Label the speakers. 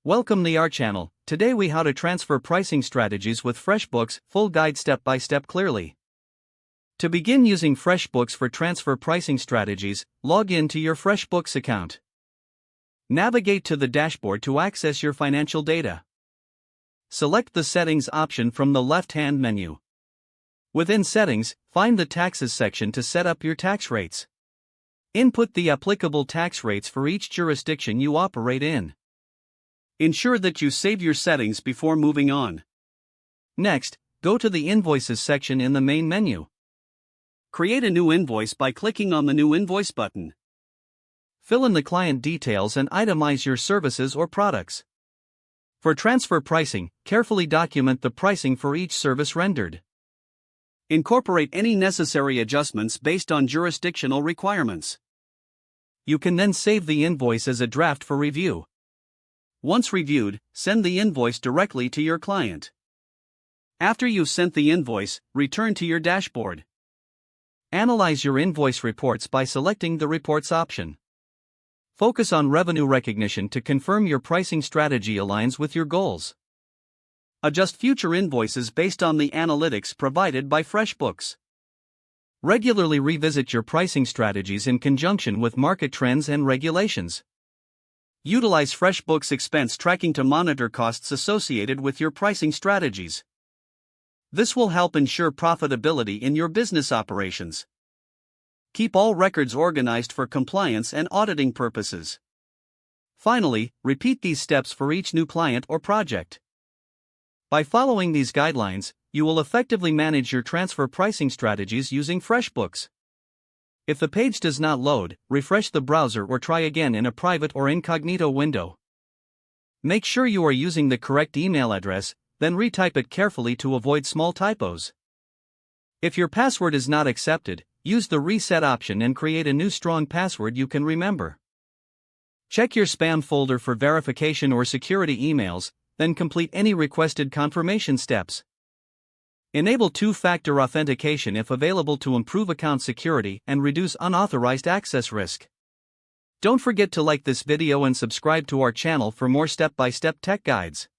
Speaker 1: Welcome to our channel. Today we how to transfer pricing strategies with FreshBooks, full guide step by step clearly. To begin using FreshBooks for transfer pricing strategies, log in to your FreshBooks account. Navigate to the dashboard to access your financial data. Select the Settings option from the left-hand menu. Within Settings, find the Taxes section to set up your tax rates. Input the applicable tax rates for each jurisdiction you operate in. Ensure that you save your settings before moving on. Next, go to the Invoices section in the main menu. Create a new invoice by clicking on the New Invoice button. Fill in the client details and itemize your services or products. For transfer pricing, carefully document the pricing for each service rendered. Incorporate any necessary adjustments based on jurisdictional requirements. You can then save the invoice as a draft for review. Once reviewed, send the invoice directly to your client. After you've sent the invoice, return to your dashboard. Analyze your invoice reports by selecting the Reports option. Focus on revenue recognition to confirm your pricing strategy aligns with your goals. Adjust future invoices based on the analytics provided by FreshBooks. Regularly revisit your pricing strategies in conjunction with market trends and regulations. Utilize FreshBooks expense tracking to monitor costs associated with your pricing strategies. This will help ensure profitability in your business operations. Keep all records organized for compliance and auditing purposes. Finally, repeat these steps for each new client or project. By following these guidelines, you will effectively manage your transfer pricing strategies using FreshBooks. If the page does not load, refresh the browser or try again in a private or incognito window. Make sure you are using the correct email address, then retype it carefully to avoid small typos. If your password is not accepted, use the Reset option and create a new strong password you can remember. Check your spam folder for verification or security emails, then complete any requested confirmation steps. Enable two-factor authentication if available to improve account security and reduce unauthorized access risk. Don't forget to like this video and subscribe to our channel for more step-by-step tech guides.